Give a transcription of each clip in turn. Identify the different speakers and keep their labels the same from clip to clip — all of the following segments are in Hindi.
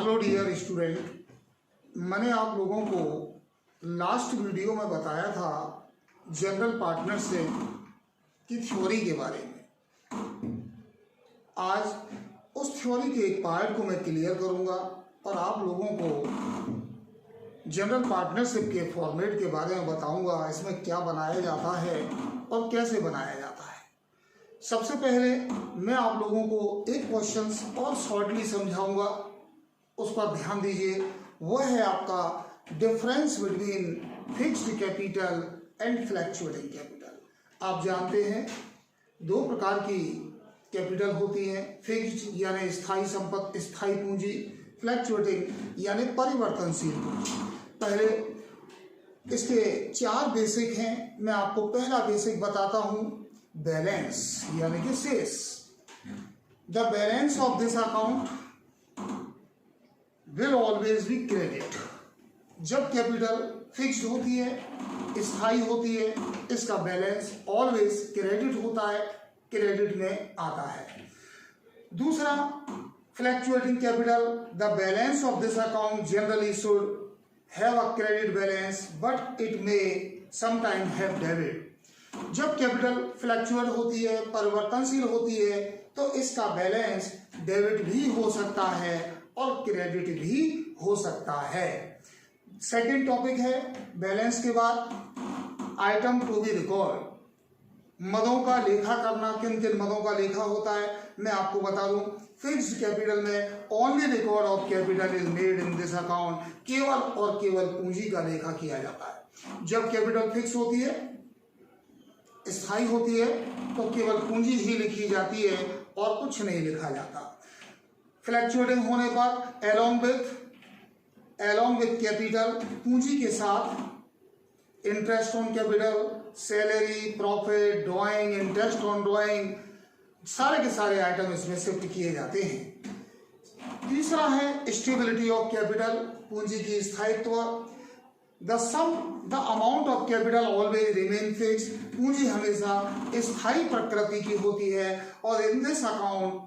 Speaker 1: हेलो डियर स्टूडेंट, मैंने आप लोगों को लास्ट वीडियो में बताया था जनरल पार्टनरशिप की थ्योरी के बारे में। आज उस थ्योरी के एक पार्ट को मैं क्लियर करूंगा और आप लोगों को जनरल पार्टनरशिप के फॉर्मेट के बारे में बताऊंगा, इसमें क्या बनाया जाता है और कैसे बनाया जाता है। सबसे पहले मैं आप लोगों को एक क्वेश्चन और शॉर्टली समझाऊंगा, उस पर ध्यान दीजिए। वह है आपका difference between fixed capital and fluctuating capital. आप जानते हैं दो प्रकार की कैपिटल होती है, फिक्स्ड यानी स्थायी संपत्ति, स्थायी पूंजी, फ्लैक्चुएटिंग यानी परिवर्तनशील पूंजी। पहले इसके चार बेसिक हैं, मैं आपको पहला बेसिक बताता हूं, बैलेंस यानी कि शेष। The balance of this account will always be credit. जब कैपिटल फिक्स्ड होती है, स्थायी होती है, इसका बैलेंस ऑलवेज क्रेडिट होता है, क्रेडिट में आता है। दूसरा fluctuating capital, the balance of this account generally should have a credit balance but it may sometime have debit. जब कैपिटल फ्लैक्चुएट होती है, परिवर्तनशील होती है, तो इसका बैलेंस डेबिट भी हो सकता है और क्रेडिट भी हो सकता है। सेकंड टॉपिक है बैलेंस के बाद आइटम टू बी रिकॉर्ड, मदों का लेखा करना। किन किन मदों का लेखा होता है मैं आपको बता दूं। फिक्स्ड कैपिटल में only record of capital is made in this account, केवल और केवल पूंजी का लेखा किया जाता है। जब कैपिटल फिक्स होती है, स्थायी होती है, तो केवल पूंजी ही लिखी जाती है और कुछ नहीं लिखा जाता। फ्लैक्चुएटिंग होने पर along with कैपिटल, पूंजी के साथ interest on capital, salary, profit, drawing, interest on drawing, सारे के सारे आइटम इसमें शिफ्ट किए जाते हैं। तीसरा है स्टेबिलिटी ऑफ कैपिटल, पूंजी की स्थायित्व। The amount of capital always remain fix, पूंजी हमेशा स्थायी प्रकृति की होती है और in this account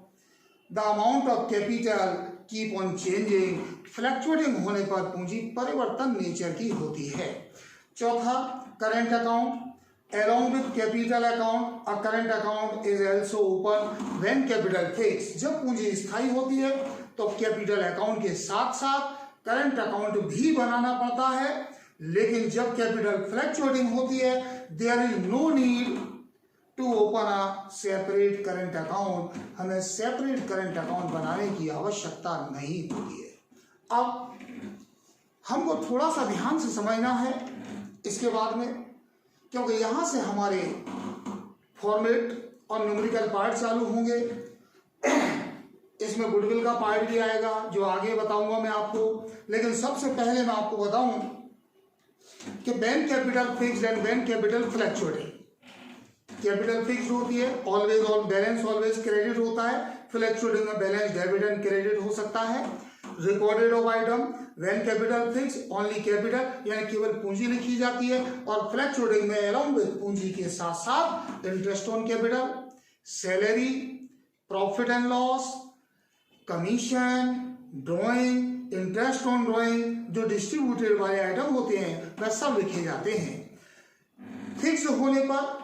Speaker 1: the amount of capital keep on changing, fluctuating होने पर पूंजी परिवर्तन नेचर की होती है। चौथा current account, along with capital account a current account is also open when capital fixed। जब पूंजी स्थायी होती है तो कैपिटल अकाउंट के साथ साथ करंट अकाउंट भी बनाना पड़ता है, लेकिन जब कैपिटल फ्लैक्चुएटिंग होती है there is no need to open a separate current account, हमें सेपरेट करंट अकाउंट बनाने की आवश्यकता नहीं होती है। अब हमको थोड़ा सा ध्यान से समझना है इसके बाद में, क्योंकि यहां से हमारे फॉर्मेट और न्यूमेरिकल पार्ट चालू होंगे। इसमें गुडविल का पार्ट भी आएगा जो आगे बताऊंगा मैं आपको, लेकिन सबसे पहले मैं आपको बताऊं कि when capital fixed and when capital fluctuating. Capital fixed होती है, always on balance always credit होता है। फ्लैक्चुएटिंग में बैलेंस डेबिट एंड क्रेडिट हो सकता है। Recorded of item when capital fix only capital यानी केवल पूंजी लिखी जाती है, और फ्लैक्चुएटिंग में अलॉन्ग विद पूंजी के साथ साथ interest on capital, salary, profit and loss, commission, drawing, interest on drawing, जो डिस्ट्रीब्यूटेड वाले आइटम होते हैं वह सब लिखे जाते हैं। फिक्स होने पर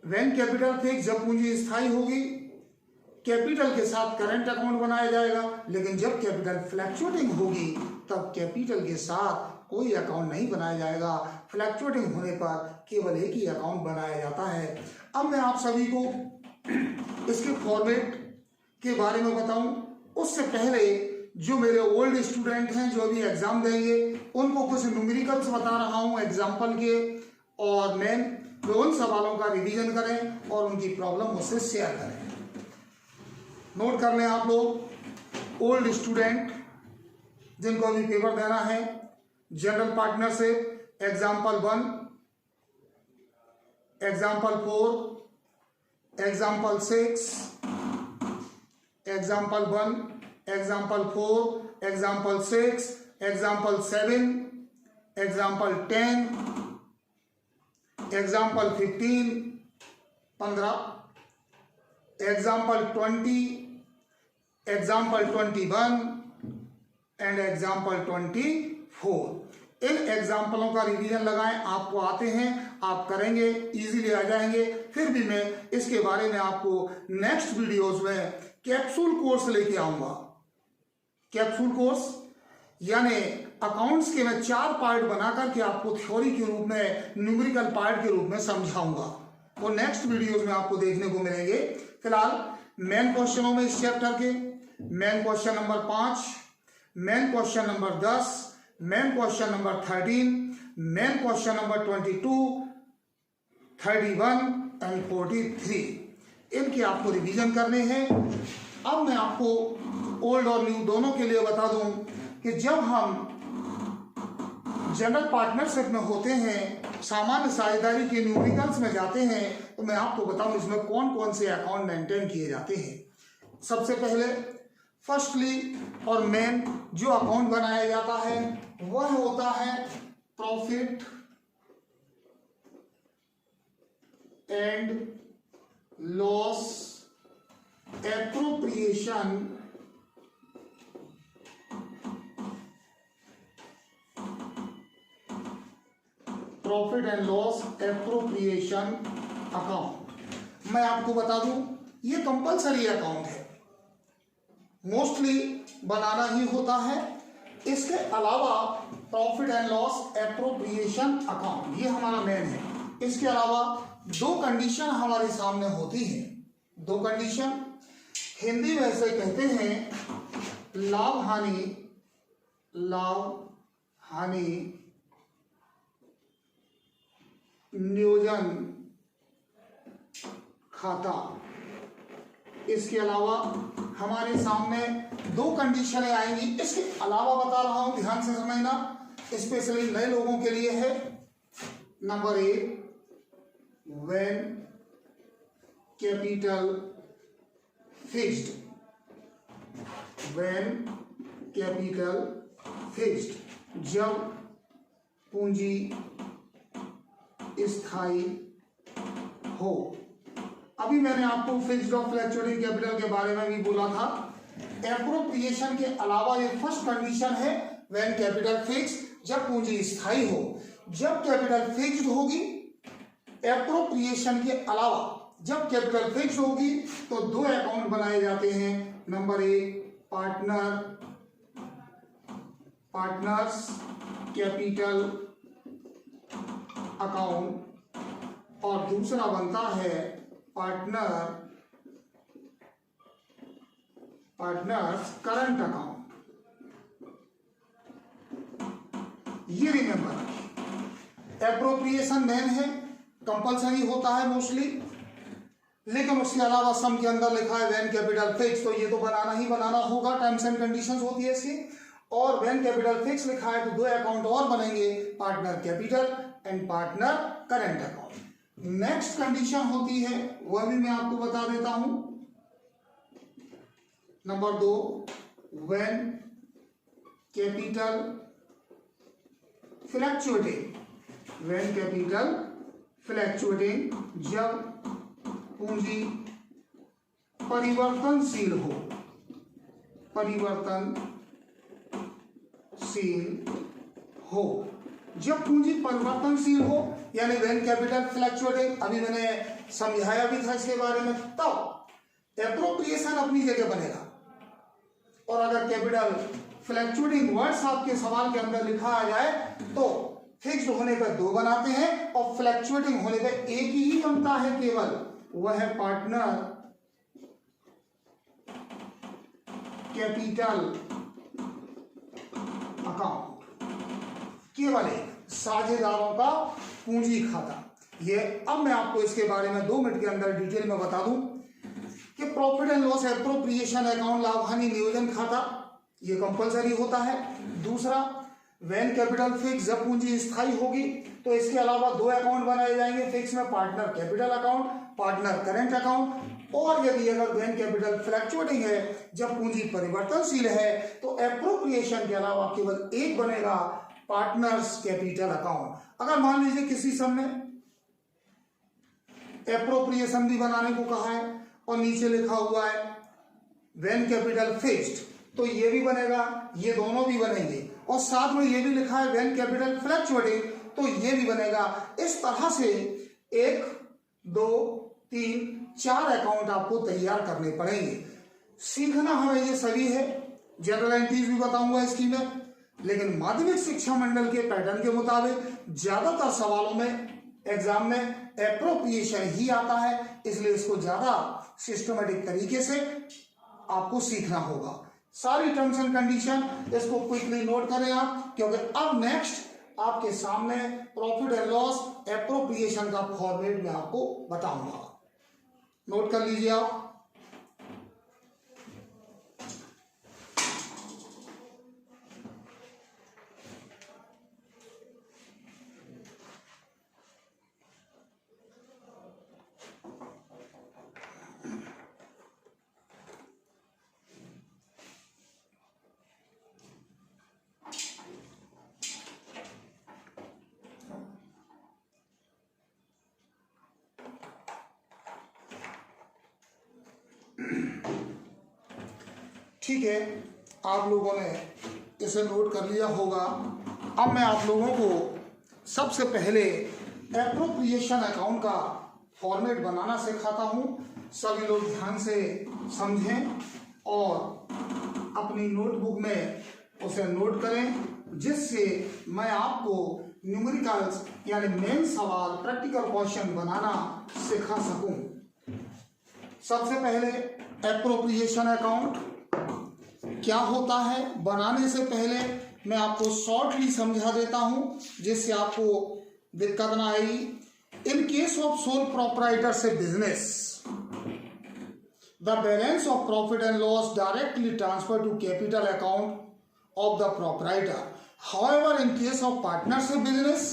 Speaker 1: व्हेन कैपिटल फिक्स, जब पूंजी स्थायी होगी, कैपिटल के साथ करंट अकाउंट बनाया जाएगा, लेकिन जब कैपिटल फ्लैक्चुएटिंग होगी तब कैपिटल के साथ कोई अकाउंट नहीं बनाया जाएगा। फ्लैक्चुएटिंग होने पर केवल एक ही अकाउंट बनाया जाता है। अब मैं आप सभी को इसके फॉर्मेट के बारे में बताऊं, उससे पहले जो मेरे ओल्ड स्टूडेंट हैं जो अभी एग्जाम देंगे उनको कुछ न्यूमेरिकल्स बता रहा हूं एग्जाम्पल के, और मैं उन सवालों का रिवीजन करें और उनकी प्रॉब्लम मुझसे शेयर करें। नोट कर लें आप लोग ओल्ड स्टूडेंट जिनको अभी पेपर देना है। General partnership example 1, example 4, example 6, example 1, example 4, example 6, example 7, example 10, example 15, example 20, example 21, and example 24। इन एग्जाम्पलों का रिवीजन लगाएं, आपको आते हैं, आप करेंगे, इजीली आ जाएंगे। फिर भी मैं इसके बारे में आपको नेक्स्ट वीडियोस में कैप्सूल कोर्स लेके आऊंगा। कैप्सूल कोर्स यानी अकाउंट्स के मैं 4 पार्ट बना करके आपको थ्योरी के रूप में, न्यूमेरिकल पार्ट के रूप में समझाऊंगा, वो नेक्स्ट वीडियोस में आपको देखने को मिलेंगे। फिलहाल मेन क्वेश्चनों में इस चैप्टर के main question number 5, main question number 10, main question number 13, main question number 22, 31 and 43, इनके आपको रिवीजन करने हैं। अब मैं आपको ओल्ड और न्यू दोनों के लिए बता दूं कि जब हम जनरल पार्टनरशिप में होते हैं, सामान्य साझेदारी के न्यूमेरिकल्स में जाते हैं, तो मैं आपको बताऊं इसमें कौन कौन से अकाउंट मेंटेन किए जाते हैं। सबसे पहले फर्स्टली और मेन जो अकाउंट बनाया जाता है वह होता है profit and loss appropriation profit and loss appropriation account. मैं आपको बता दूं ये कंपलसरी अकाउंट है, मोस्टली बनाना ही होता है। इसके अलावा profit and loss appropriation account ये हमारा मेन है। इसके अलावा 2 कंडीशन हमारे सामने होती है। 2 कंडीशन हिंदी में ऐसे कहते हैं लाभ हानि नियोजन खाता। इसके अलावा हमारे सामने 2 कंडीशनें आएंगी। इसके अलावा बता रहा हूं, ध्यान से समझना, स्पेशली नए लोगों के लिए है। Number 1, when capital fixed, when capital fixed, जब पूंजी स्थायी हो। अभी मैंने आपको फिक्स्ड और फ्लक्चुएटिंग कैपिटल के बारे में भी बोला था। एप्रोप्रिएशन के अलावा ये फर्स्ट कंडीशन है व्हेन कैपिटल फिक्स्ड, जब पूंजी स्थायी हो। जब कैपिटल फिक्स्ड होगी, एप्रोप्रिएशन के अलावा जब कैपिटल फिक्स्ड होगी तो 2 अकाउंट बनाए जाते हैं। नंबर 1 पार्टनर्स कैपिटल अकाउंट और दूसरा बनता है पार्टनर्स करंट अकाउंट। ये रिमेंबर रखिए, एप्रोप्रिएशन मेन है, कंपलसरी होता है मोस्टली, लेकिन उसके अलावा सम के अंदर लिखा है व्हेन कैपिटल फिक्स, तो ये तो बनाना ही बनाना होगा, टर्म्स एंड कंडीशंस होती है इसकी। और व्हेन कैपिटल फिक्स लिखा है तो 2 अकाउंट और बनेंगे, partner capital and partner current account. Next condition होती है, वह भी मैं आपको बता देता हूं। Number 2, when capital fluctuating, when capital fluctuating, जब पूंजी परिवर्तनशील हो, जब पूंजी परिवर्तनशील हो, यानी व्हेन कैपिटल फ्लक्चुएटिंग, अभी मैंने समझाया भी था इसके बारे में, तब एप्रोप्रिएशन अपनी जगह बनेगा। और अगर कैपिटल फ्लक्चुएटिंग वर्ड्स आपके सवाल के अंदर लिखा आ जाए तो फिक्स्ड होने पर 2 बनाते हैं और फ्लक्चुएटिंग होने पर एक ही बनता है केवल, वह है पार्टनर कैपिटल अकाउंट। केवल एक साझेदारों का पूंजी खाता। ये अब मैं आपको इसके बारे में 2 मिनट के अंदर डिटेल में बता दूं कि profit and loss appropriation account, लाभ हानि नियोजन खाता, ये कंपलसरी होता है। दूसरा, व्हेन कैपिटल फिक्स, जब पूंजी स्थायी होगी, तो इसके अलावा 2 अकाउंट बनाए जाएंगे फिक्स में, partner capital account, partner current account. और यदि अगर व्हेन कैपिटल फ्लक्चुएटिंग है, जब पूंजी परिवर्तनशील है, तो एप्रोप्रिएशन के अलावा केवल एक बनेगा, पार्टनर्स कैपिटल अकाउंट। अगर मान लीजिए किसी सम में एप्रोप्रिएशन भी बनाने को कहा है और नीचे लिखा हुआ है व्हेन कैपिटल फिक्स्ड, तो ये भी बनेगा, ये दोनों भी बनेंगे, और साथ में ये भी लिखा है व्हेन कैपिटल फ्लक्चुएटिंग, तो ये भी बनेगा। इस तरह से 1 2 3 4 अकाउंट आपको तैयार करने पड़ेंगे। सीखना हमें ये सभी है, जनरल एंट्रीज भी बताऊंगा इसकी में, लेकिन माध्यमिक शिक्षा मंडल के पैटर्न के मुताबिक ज्यादातर सवालों में एग्जाम में एप्रोप्रिएशन ही आता है, इसलिए इसको ज्यादा सिस्टमेटिक तरीके से आपको सीखना होगा। सारी टर्म्स एंड कंडीशन इसको क्विकली नोट करें आप, क्योंकि अब नेक्स्ट आपके सामने प्रॉफिट एंड लॉस एप्रोप्रिएशन का फॉर्मेट मैं आपको बताऊंगा। नोट कर लीजिए आप। ठीक है, आप लोगों ने इसे नोट कर लिया होगा। अब मैं आप लोगों को सबसे पहले एप्रोप्रिएशन अकाउंट का फॉर्मेट बनाना सिखाता हूं। सभी लोग ध्यान से समझें और अपनी नोटबुक में उसे नोट करें, जिससे मैं आपको न्यूमेरिकल्स यानी मेन सवाल प्रैक्टिकल क्वेश्चन बनाना सिखा सकूं। सबसे पहले एप्रोप्रिएशन अकाउंट क्या होता है, बनाने से पहले मैं आपको शॉर्टली समझा देता हूं, जिससे आपको दिक्कत ना आई। In case of sole proprietorship business, the balance of profit and loss directly transfer to capital account of the proprietor. However, in case of partnership business,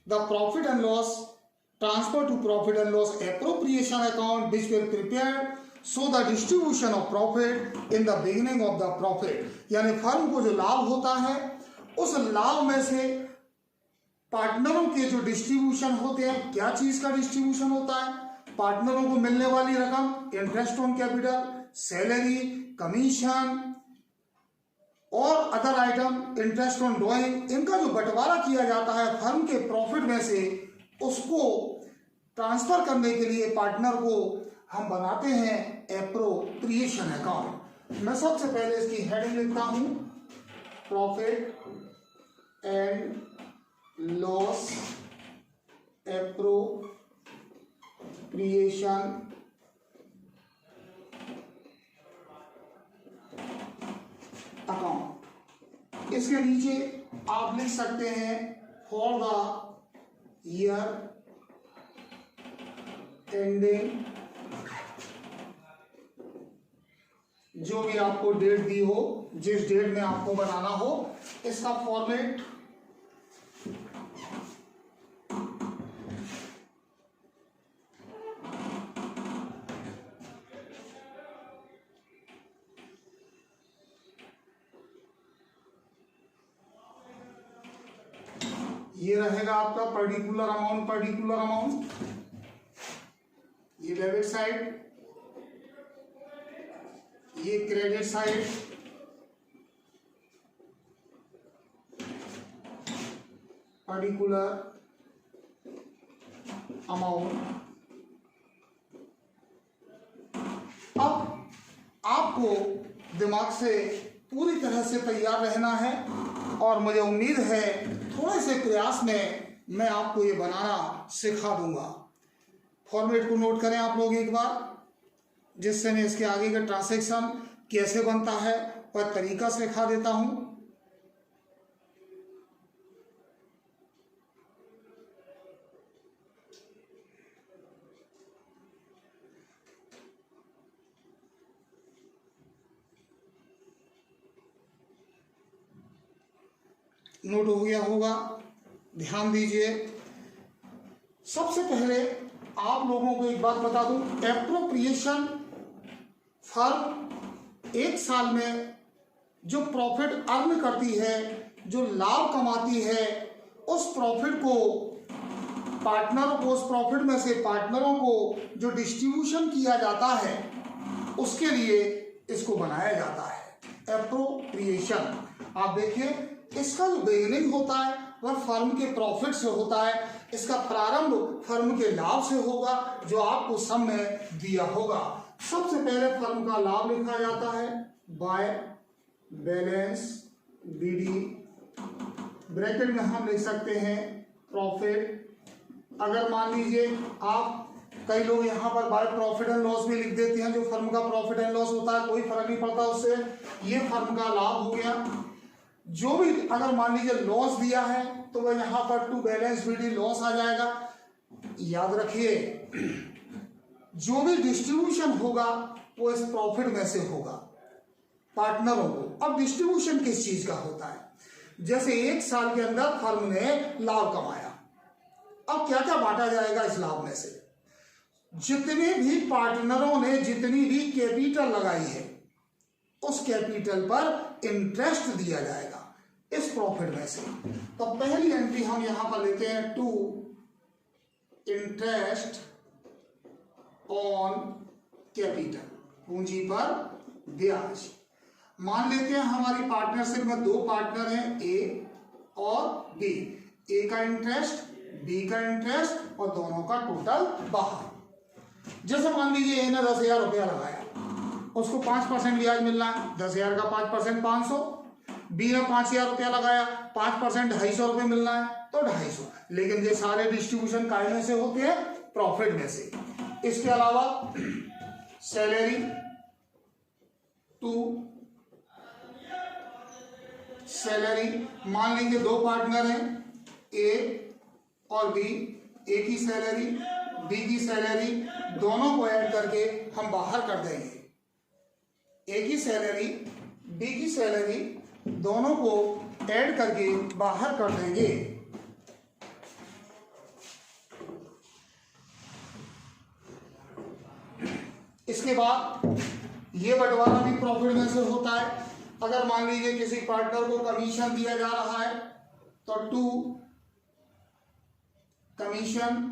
Speaker 1: the profit and loss transfer to profit and loss appropriation account which will prepared so the distribution of profit in the beginning of the profit. यानी फर्म को जो लाभ होता है, उस लाभ में से पार्टनरों के जो डिस्ट्रीब्यूशन होते हैं, क्या चीज का डिस्ट्रीब्यूशन होता है, पार्टनरों को मिलने वाली रकम, interest on capital, salary, commission और other item, interest on drawing, इनका जो बंटवारा किया जाता है फर्म के प्रॉफिट में से, उसको ट्रांसफर करने के लिए पार्टनर को हम बनाते हैं एप्रोप्रिएशन अकाउंट। मैं सबसे पहले इसकी हेडिंग लिखता हूं, profit and loss appropriation account. इसके नीचे आप लिख सकते हैं फॉर द ईयर एंडिंग, जो भी आपको डेट दी हो, जिस डेट में आपको बनाना हो, इसका फॉर्मेट ये रहेगा आपका पर्टिकुलर अमाउंट, ये डेबिट साइड, ये क्रेडिट साइड, पर्टिकुलर अमाउंट। अब आपको दिमाग से पूरी तरह से तैयार रहना है, और मुझे उम्मीद है थोड़े से प्रयास में मैं आपको ये बनाना सिखा दूंगा। फॉर्मेट को नोट करें आप लोग एक बार, जिससे मैं इसके आगे का ट्रांजैक्शन कैसे बनता है पर तरीका सिखा देता हूं। नोट हो गया होगा, ध्यान दीजिए। सबसे पहले आप लोगों को एक बात बता दूं, एप्रोप्रिएशन फर्म एक साल में जो प्रॉफिट अर्न करती है, जो लाभ कमाती है, उस प्रॉफिट को पार्टनरों को, उस प्रॉफिट में से पार्टनरों को जो डिस्ट्रीब्यूशन किया जाता है, उसके लिए इसको बनाया जाता है। एप्रोप्रिएशन। आप देखिए इसका जो बिगिनिंग होता है वह फर्म के प्रॉफिट से होता है, इसका प्रारंभ फर्म के लाभ से होगा जो आपको सम में दिया होगा। सबसे पहले फर्म का लाभ लिखा जाता है बाय बैलेंस बीडी, ब्रैकेट में हम लिख सकते हैं प्रॉफिट। अगर मान लीजिए आप, कई लोग यहाँ पर बाय प्रॉफिट एंड लॉस भी लिख देते हैं, जो फर्म का प्रॉफिट एंड लॉस होता है कोई फर्क नहीं पड़ता उससे, ये फर्म का लाभ हो गया। जो भी अगर मान लीजिए लॉस दिया है तो वह यहाँ पर टू बैलेंस बीडी लॉस आ जाएगा। याद रखिए जो भी डिस्ट्रीब्यूशन होगा वो इस प्रॉफिट में से होगा पार्टनरों को। अब डिस्ट्रीब्यूशन किस चीज का होता है, जैसे एक साल के अंदर फर्म ने लाभ कमाया, अब क्या क्या बांटा जाएगा इस लाभ में से, जितने भी पार्टनरों ने जितनी भी कैपिटल लगाई है उस कैपिटल पर इंटरेस्ट दिया जाएगा इस प्रॉफिट में से। तो पहली एंट्री हम यहां पर लेते हैं टू इंटरेस्ट ऑन कैपिटल, पूंजी पर ब्याज। मान लेते हैं हमारी पार्टनरशिप में दो पार्टनर हैं ए और बी, ए का इंटरेस्ट बी का इंटरेस्ट और दोनों का टोटल बाहर। जैसे मान लीजिए ए ने 10,000 रुपया लगाया, उसको 5% ब्याज मिलना है, 10,000 का 5% 500। बी ने 5,000 रुपया लगाया, 5% 250 रुपये मिलना है तो 250। लेकिन ये सारे डिस्ट्रीब्यूशन काय में से होते हैं, प्रॉफिट में से। इसके अलावा सैलरी टू सैलरी, मान लीजिए दो पार्टनर हैं ए और बी, ए की सैलरी बी की सैलरी, दोनों को ऐड करके हम बाहर कर देंगे। ए की सैलरी बी की सैलरी दोनों को ऐड करके बाहर कर देंगे। इसके बाद ये बंटवारा भी प्रॉफिट में से होता है। अगर मान लीजिए किसी पार्टनर को कमीशन दिया जा रहा है तो टू कमीशन,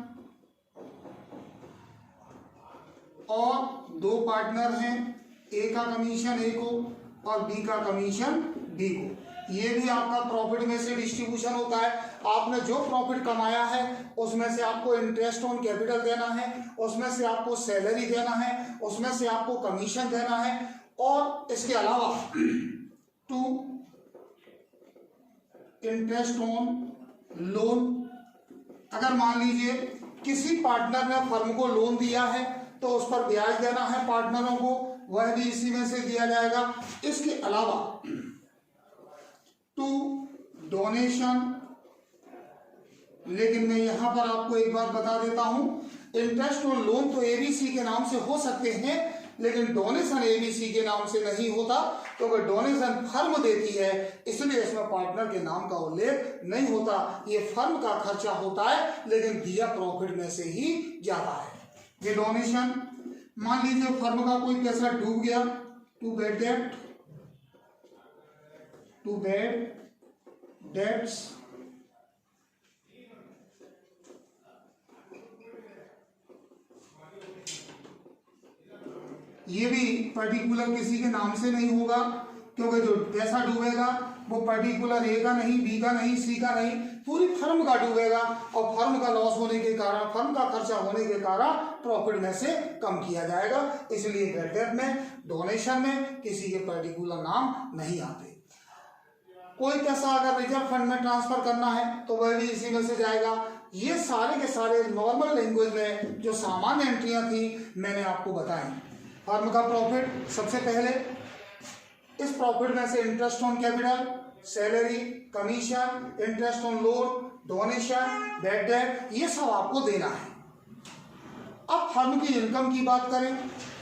Speaker 1: और दो पार्टनर हैं ए का कमीशन ए को और बी का कमीशन बी को, ये भी आपका प्रॉफिट में से डिस्ट्रीब्यूशन होता है। आपने जो प्रॉफिट कमाया है उसमें से आपको इंटरेस्ट ऑन कैपिटल देना है, उसमें से आपको सैलरी देना है, उसमें से आपको कमीशन देना है, और इसके अलावा टू इंटरेस्ट ऑन लोन। अगर मान लीजिए किसी पार्टनर ने फर्म को लोन दिया है तो उस पर ब्याज देना है पार्टनरों को, वह भी इसी में से दिया जाएगा। इसके अलावा टू डोनेशन, लेकिन मैं यहां पर आपको एक बात बता देता हूं, इंटरेस्ट ऑन लोन तो एबीसी के नाम से हो सकते हैं लेकिन डोनेशन एबीसी के नाम से नहीं होता, क्योंकि डोनेशन फर्म देती है इसलिए इसमें पार्टनर के नाम का उल्लेख नहीं होता। ये फर्म का खर्चा होता है लेकिन दिया प्रॉफिट में से ही जाता है। ये डोनेशन, मान लीजिए फर्म का कोई पैसा डूब गया, to bad debt, to bad debts, ये भी पर्टिकुलर किसी के नाम से नहीं होगा, क्योंकि जो पैसा डूबेगा वो पर्टिकुलर ए का नहीं, बी का नहीं, सी का नहीं, पूरी फर्म का डूबेगा, और फर्म का लॉस होने के कारण, फर्म का खर्चा होने के कारण प्रॉफिट में से कम किया जाएगा। इसलिए क्रेडिट में, डोनेशन में किसी के पर्टिकुलर नाम नहीं आते। कोई पैसा अगर रिजर्व फंड में ट्रांसफर करना है तो वह भी इसी में से जाएगा। ये सारे के सारे नॉर्मल लैंग्वेज में जो सामान्य एंट्रियां थी मैंने आपको बताई। फर्म का प्रॉफिट, सबसे पहले इस प्रॉफिट में से interest on capital, salary, commission, interest on loan, donation, bad debt, ये सब आपको देना है। अब फर्म की इनकम की बात करें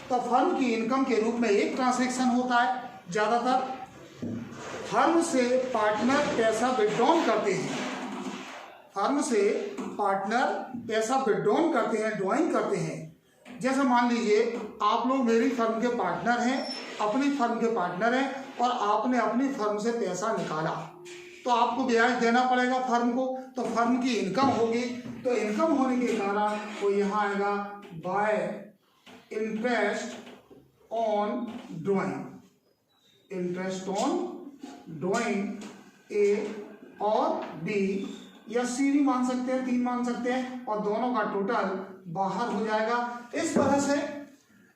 Speaker 1: तो फर्म की इनकम के रूप में एक ट्रांजैक्शन होता है, ज्यादातर फर्म से पार्टनर पैसा विड्रॉन करते हैं, फर्म से पार्टनर पैसा विड्रॉन करते हैं, ड्रॉइंग करते हैं। जैसे मान लीजिए आप लोग मेरी फर्म के पार्टनर हैं, अपनी फर्म के पार्टनर हैं, और आपने अपनी फर्म से पैसा निकाला तो आपको ब्याज देना पड़ेगा फर्म को, तो फर्म की इनकम होगी, तो इनकम होने के कारण वो यहाँ आएगा bye interest on drawing, interest on drawing a और बी, या सी भी मान सकते हैं, 3 मान सकते हैं, और दोनों का टोटल बाहर हो जाएगा। इस तरह से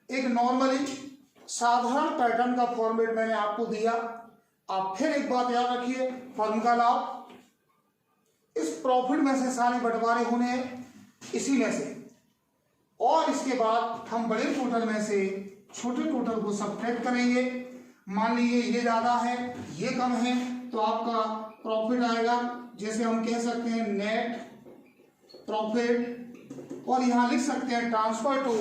Speaker 1: एक नॉर्मली साधारण पैटर्न का फॉर्मेट मैंने आपको दिया। आप फिर एक बात याद रखिए, फर्म का लाभ इस प्रॉफिट में से सारे बंटवारे होने हैं, इसी में से, और इसके बाद हम बड़े टोटल में से छोटे टोटल को सब्ट्रैक्ट करेंगे। मान लीजिए ये ज्यादा है, ये कम है, तो आपका प्रॉफिट आएगा, जैसे हम कह सकते हैं नेट प्रॉफिट, और यहां लिख सकते हैं ट्रांसफर टू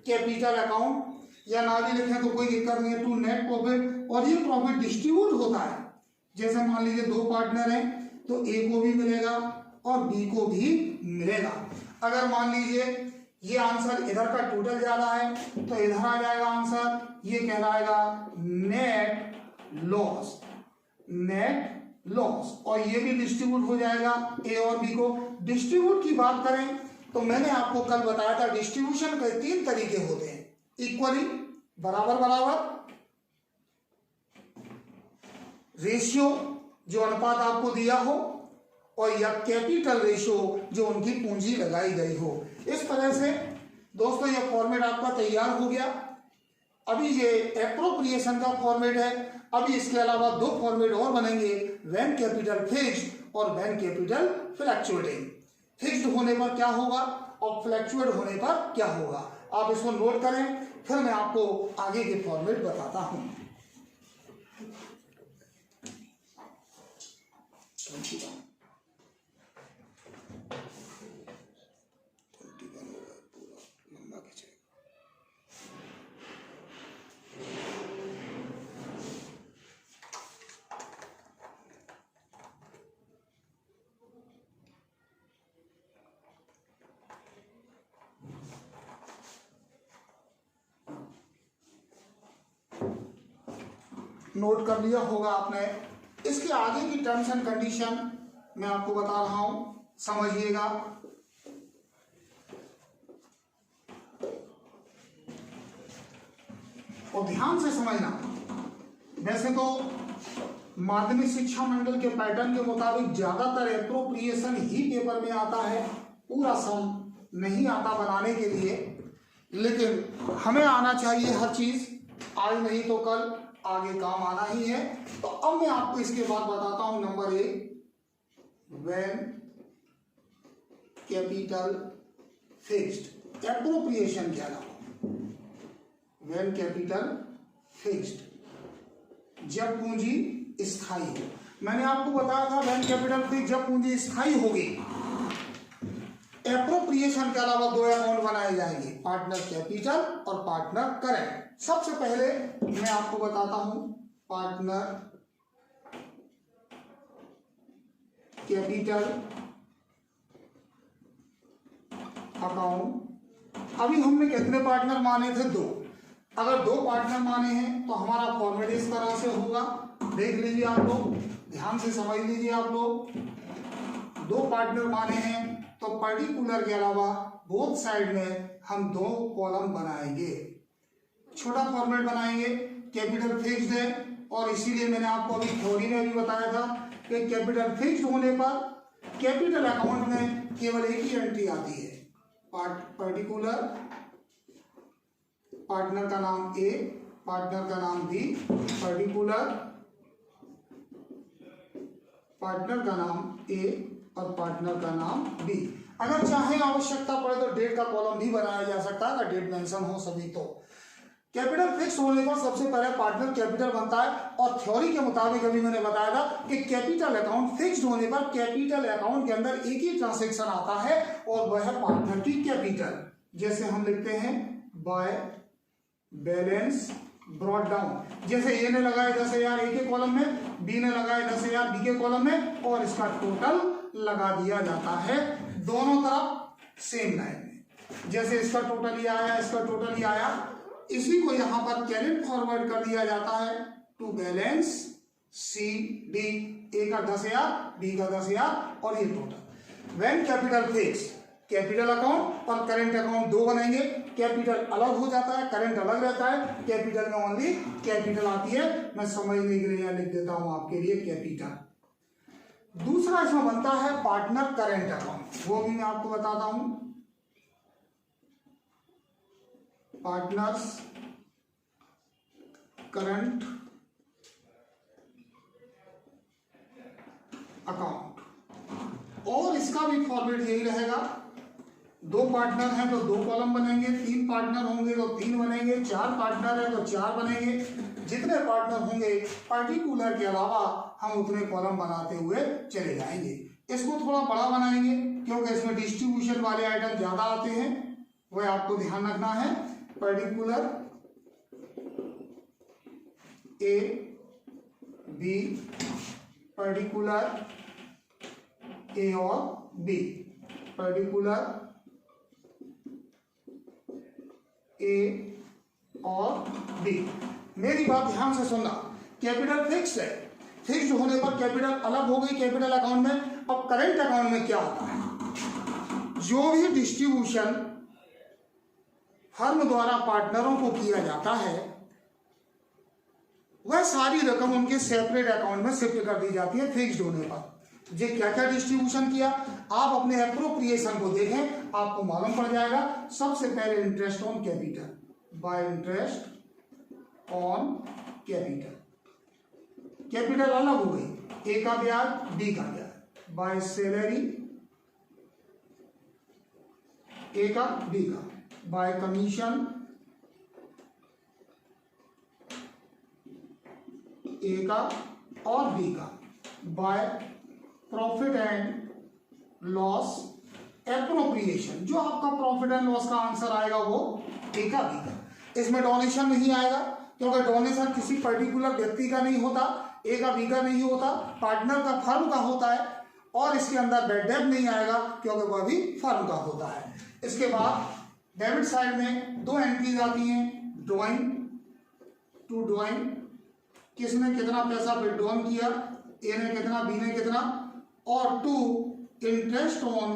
Speaker 1: कैपिटल अकाउंट, या ना भी लिखें तो कोई दिक्कत नहीं है, टू नेट प्रॉफिट। और ये प्रॉफिट डिस्ट्रीब्यूट होता है, जैसे मान लीजिए 2 पार्टनर हैं तो ए को भी मिलेगा और बी को भी मिलेगा। अगर मान लीजिए ये आंसर इधर का टोटल ज्यादा है तो इधर आ जाएगा आंसर, ये कहलाएगा नेट लॉस, नेट लॉस, और ये भी डिस्ट्रीब्यूट हो जाएगा ए और बी को। डिस्ट्रीब्यूट की बात करें तो मैंने आपको कल बताया था डिस्ट्रीब्यूशन के 3 तरीके होते हैं, इक्वली बराबर बराबर, रेशियो जो अनुपात आपको दिया हो, और या कैपिटल रेशियो जो उनकी पूंजी लगाई गई हो। इस तरह से दोस्तों ये फॉर्मेट आपका तैयार हो गया। अभी ये एप्रोप्रिएशन का फॉर्मेट है, अभी इसके अलावा 2 फॉर्मेट और बनेंगे, व्हेन कैपिटल फिक्स्ड और व्हेन कैपिटल फ्लक्चुएटिंग। फिक्स्ड होने पर क्या होगा और फ्लक्चुएट होने पर क्या होगा, आप इसको नोट करें, फिर मैं आपको आगे के फॉर्मेट बताता हूं। नोट कर लिया होगा आपने। इसके आगे की टर्म्स एंड कंडीशन मैं आपको बता रहा हूं, समझिएगा। और ध्यान से समझना। वैसे तो माध्यमिक शिक्षा मंडल के पैटर्न के मुताबिक ज्यादातर एप्रोप्रिएशन ही पेपर में आता है, पूरा सम नहीं आता बनाने के लिए, लेकिन हमें आना चाहिए हर चीज, आज नहीं तो कल आगे काम आना ही है। तो अब मैं आपको इसके बाद बताता हूं। Number 1, when capital fixed, appropriation क्या नाम, व्हेन कैपिटल फिक्स्ड, जब पूंजी स्थायी हो। मैंने आपको बताया था व्हेन कैपिटल फिक्स्ड जब पूंजी स्थायी होगी। एप्रोप्रिएशन के अलावा 2 अकाउंट बनाए जाएंगे, पार्टनर कैपिटल और पार्टनर करेंट। सबसे पहले मैं आपको बताता हूं पार्टनर कैपिटल अकाउंट। अभी हमने कितने पार्टनर माने थे? 2। अगर 2 पार्टनर माने हैं तो हमारा फॉर्मेट इस तरह से होगा, देख लीजिए आप लोग, ध्यान से समझ लीजिए आप लोग। 2 पार्टनर माने हैं तो पर्टिकुलर के अलावा बोथ साइड में हम 2 कॉलम बनाएंगे, छोटा फॉर्मेट बनाएंगे। कैपिटल फिक्स्ड है और इसीलिए मैंने आपको अभी थ्योरी में भी बताया था कि कैपिटल फिक्स्ड होने पर कैपिटल अकाउंट में केवल एक ही एंट्री आती है, पर्टिकुलर, पार्टनर का नाम ए, पार्टनर का नाम बी, पर्टिकुलर, पार्टनर का नाम ए और पार्टनर का नाम बी। अगर चाहे आवश्यकता पड़े तो डेट का कॉलम भी बनाया जा सकता है, अगर डेट मेंशन हो सभी तो। कैपिटल फिक्स होने पर सबसे पहले पार्टनर कैपिटल बनता है, और थ्योरी के मुताबिक अभी मैंने बताया था कि कैपिटल अकाउंट फिक्स्ड होने पर कैपिटल अकाउंट के अंदर एक ही ट्रांजैक्शन आता है और वह है पार्टनर की कैपिटल। जैसे हम लिखते हैं बाय बैलेंस ब्रॉट डाउन, जैसे ए ने लगाया 10,000 ए के कॉलम में, बी ने लगाया 10,000 बी के कॉलम में, और इसका टोटल लगा दिया जाता है दोनों तरफ सेम लाइन में। जैसे इसका टोटल ही आया, इसका टोटल ही आया, इसी को यहां पर कैरेट फॉरवर्ड कर दिया जाता है टू बैलेंस सी डी, ए का 10,000 बी का 10,000 और ये total. When capital fix, capital account और करेंट अकाउंट 2 बनेंगे। कैपिटल अलग हो जाता है, करंट अलग रहता है, कैपिटल में ओनली कैपिटल आती है। मैं समझने के लिए यहाँ लिख देता हूं आपके लिए कैपिटल। दूसरा इसमें बनता है पार्टनर करंट अकाउंट, वो भी मैं आपको बताता हूं। पार्टनर्स करंट अकाउंट, और इसका भी फॉर्मेट यही रहेगा। दो पार्टनर हैं तो दो कॉलम बनेंगे, तीन पार्टनर होंगे तो तीन बनेंगे, चार पार्टनर है तो चार बनेंगे। जितने पार्टनर होंगे पर्टिकुलर के अलावा हम उतने कॉलम बनाते हुए चले जाएंगे। इसको थोड़ा बड़ा बनाएंगे क्योंकि इसमें डिस्ट्रीब्यूशन वाले आइटम ज्यादा आते हैं, वह आपको ध्यान रखना है। पर्टिकुलर ए बी, पर्टिकुलर ए और बी, पर्टिकुलर ए और बी। मेरी बात ध्यान से सुनना, कैपिटल फिक्स है, फिक्स होने पर कैपिटल अलग हो गई कैपिटल अकाउंट में। अब करंट अकाउंट में क्या होता है, जो भी डिस्ट्रीब्यूशन फर्म द्वारा पार्टनरों को किया जाता है वह सारी रकम उनके सेपरेट अकाउंट में शिफ्ट कर दी जाती है फिक्स्ड होने पर। जो क्या क्या डिस्ट्रीब्यूशन किया आप अपने एप्रोप्रिएशन को देखें, आपको मालूम पड़ जाएगा। सबसे पहले interest on capital, bye interest on capital, capital अलग हो गई, ए का ब्याज बी का ब्याज, बाय सैलरी ए का बी का, बाय कमीशन ए का और बी का, by profit and loss appropriation, जो आपका प्रॉफिट एंड लॉस का आंसर आएगा वो ए का बी का। इसमें डोनेशन नहीं आएगा क्योंकि डोनेशन किसी पर्टिकुलर व्यक्ति का नहीं होता, ए का बी का नहीं होता, पार्टनर का फर्म का होता है। और इसके अंदर बैड डेट नहीं आएगा क्योंकि वह भी फर्म का होता है। इसके बाद डेबिट साइड में दो एंट्रीज आती हैं, ड्रॉइंग टू ड्रॉइंग, किसने कितना पैसा विड्रॉन किया, ए ने कितना बी ने कितना, और टू इंटरेस्ट ऑन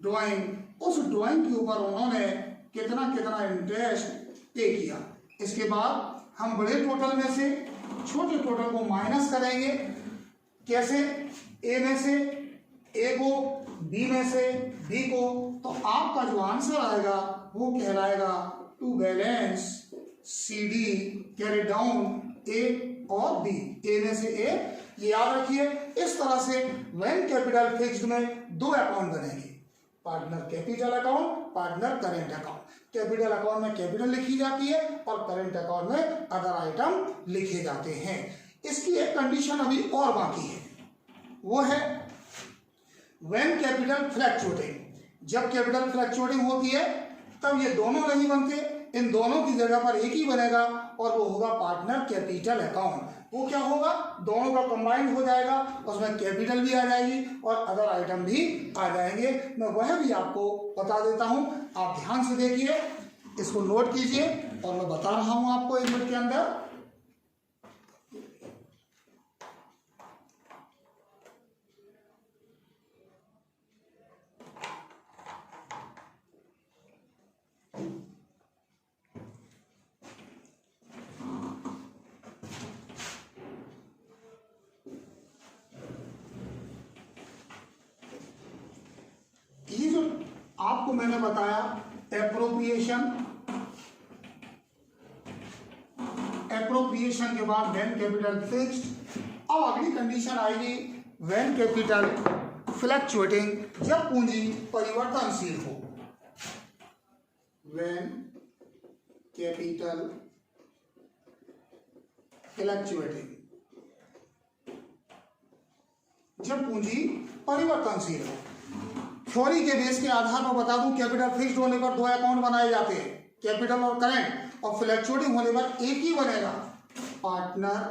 Speaker 1: ड्रॉइंग, उस ड्रॉइंग के ऊपर उन्होंने कितना कितना इंटरेस्ट पे किया। इसके बाद हम बड़े टोटल में से छोटे टोटल को माइनस करेंगे। कैसे, ए में से ए को, बी में से बी को, तो आपका जो आंसर आएगा वो कहलाएगा to balance C D carry down A और बी, ए में से ए। ये याद रखिए, इस तरह से व्हेन कैपिटल फिक्स्ड में दो अकाउंट बनेंगे, partner capital account, partner current account. Capital account में कैपिटल लिखी जाती है और करेंट अकाउंट में अदर आइटम लिखे जाते हैं। इसकी एक कंडीशन अभी और बाकी है, वो है व्हेन कैपिटल फ्लक्चुएटिंग। जब कैपिटल फ्लक्चुएटिंग होती है तब ये दोनों नहीं बनते, इन दोनों की जगह पर एक ही बनेगा और वो होगा पार्टनर कैपिटल अकाउंट। वो क्या होगा, दोनों का कंबाइंड हो जाएगा, उसमें कैपिटल भी आ जाएगी और अदर आइटम भी आ जाएंगे। मैं वह भी आपको बता देता हूं, आप ध्यान से देखिए, इसको नोट कीजिए और मैं बता रहा हूं आपको 1 मिनट के अंदर। ये जो आपको मैंने बताया एप्रोप्रिएशन, एप्रोप्रिएशन के बाद व्हेन कैपिटल फिक्स्ड। अब अगली कंडीशन आएगी व्हेन कैपिटल फ्लक्चुएटिंग, जब पूंजी परिवर्तनशील हो। व्हेन कैपिटल फ्लक्चुएटिंग, जब पूंजी परिवर्तनशील हो। थ्योरी के बेस के आधार पर बता दूं, कैपिटल फिक्स्ड होने पर दो अकाउंट बनाए जाते हैं, कैपिटल और करेंट, और फ्लक्चुएटिंग होने पर एक ही बनेगा, partner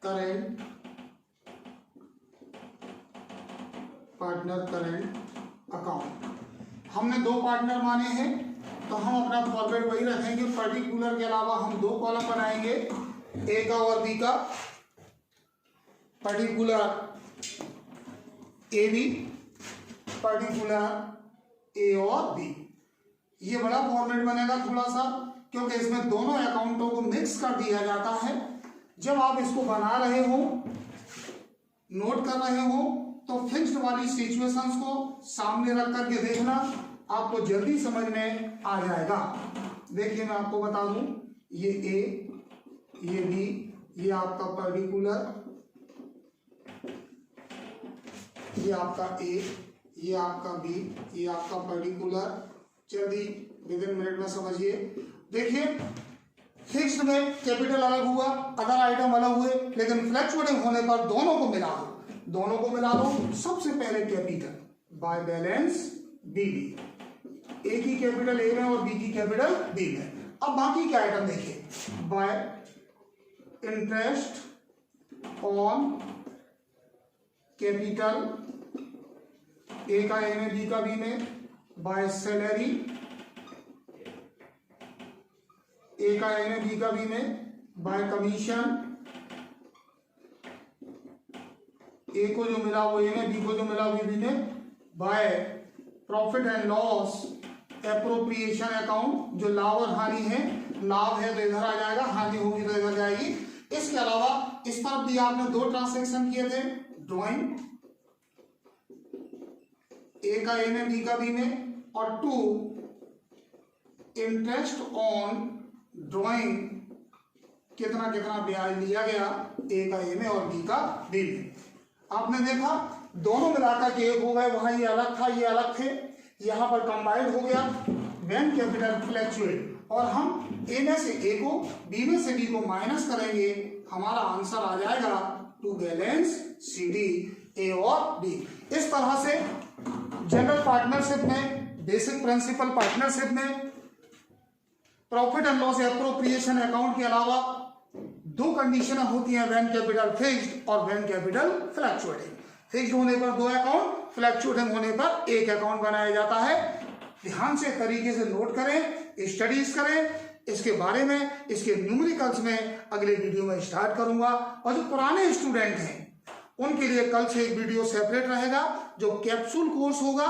Speaker 1: current, partner current account. हमने दो पार्टनर माने हैं तो हम अपना फॉर्मेट वही रखेंगे, पर्टिकुलर के अलावा हम दो कॉलम बनाएंगे, ए का और बी का, पर्टिकुलर ए बी पर्टिकुलर ए और बी। ये बड़ा फॉर्मेट बनेगा थोड़ा सा, क्योंकि इसमें दोनों अकाउंटों को मिक्स कर दिया जाता है। जब आप इसको बना रहे हो, नोट कर रहे हो, तो फिक्स्ड वाली सिचुएशंस को सामने रख करके देखना, आपको जल्दी समझ में आ जाएगा। देखिए मैं आपको बता दूं, ये ए, ये बी, ये आपका पर्टिकुलर, ये आपका ए, ये आपका बी, ये आपका पर्टिकुलर। जल्दी विद इन मिनट में समझिए। देखिए फिक्स्ड में कैपिटल अलग हुआ, अदर आइटम अलग हुए, लेकिन फ्लक्चुएटिंग होने पर दोनों को मिला दो, दोनों को मिला दो। सबसे पहले capital by balance B B, A की कैपिटल ए में और बी की कैपिटल बी में। अब बाकी के आइटम देखिए, बाय इंटरेस्ट ऑन कैपिटल, ए का ए में बी का बी में, बाय सैलरी, ए का ए में बी का बी में, बाय कमीशन, ए को जो मिला वो ए में, बी को जो मिला वो बी में, by profit and loss appropriation account, जो लाभ और हानि है, लाभ है तो इधर आ जाएगा, हानि होगी तो इधर जाएगी। इसके अलावा इस पर भी आपने दो ट्रांसैक्शन किए थे, ड्राइंग, ए का ए में बी का बी में, और 2 इंटरेस्ट ऑन ड्राइंग, कितना कितना ब्याज लिया गया ए का ए में और बी का बी में। आपने देखा दोनों मिलाकर के एक हो गए, वहां ये अलग था ये अलग थे, यहां पर कंबाइंड हो गया व्हेन कैपिटल फ्लक्चुएट, और हम ए में से ए को, बी में से बी को माइनस करेंगे, हमारा आंसर आ जाएगा टू बैलेंस सी डी, ए और बी। इस तरह से जनरल पार्टनरशिप में, बेसिक प्रिंसिपल पार्टनरशिप में, profit and loss appropriation account के अलावा दो कंडीशन होती हैं, व्हेन कैपिटल फिक्स्ड और व्हेन कैपिटल फ्लक्चुएटिंग। फिक्स्ड होने पर दो अकाउंट, फ्लक्चुएटिंग होने पर एक अकाउंट बनाया जाता है। ध्यान से तरीके से नोट करें, स्टडीज करें इसके बारे में। इसके न्यूमेरिकल्स में अगले वीडियो में स्टार्ट करूंगा, और जो पुराने स्टूडेंट हैं उनके लिए कल से एक वीडियो सेपरेट रहेगा, जो कैप्सूल कोर्स होगा,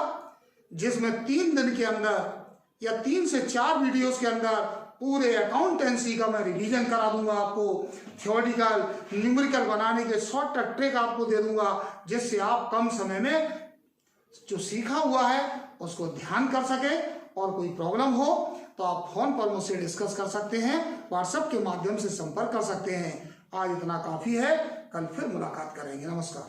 Speaker 1: जिसमें 3 दिन के अंदर या 3 से 4 वीडियोस के अंदर पूरे अकाउंटेंसी का मैं रिवीजन करा दूंगा आपको। थ्योरेटिकल न्यूमेरिकल बनाने के शॉर्टकट ट्रिक आपको दे दूंगा, जिससे आप कम समय में जो सीखा हुआ है उसको ध्यान कर सके। और कोई प्रॉब्लम हो तो आप फोन पर मुझसे डिस्कस कर सकते हैं, व्हाट्सएप के माध्यम से संपर्क कर सकते हैं। आज इतना काफी है, कल फिर मुलाकात करेंगे। नमस्कार।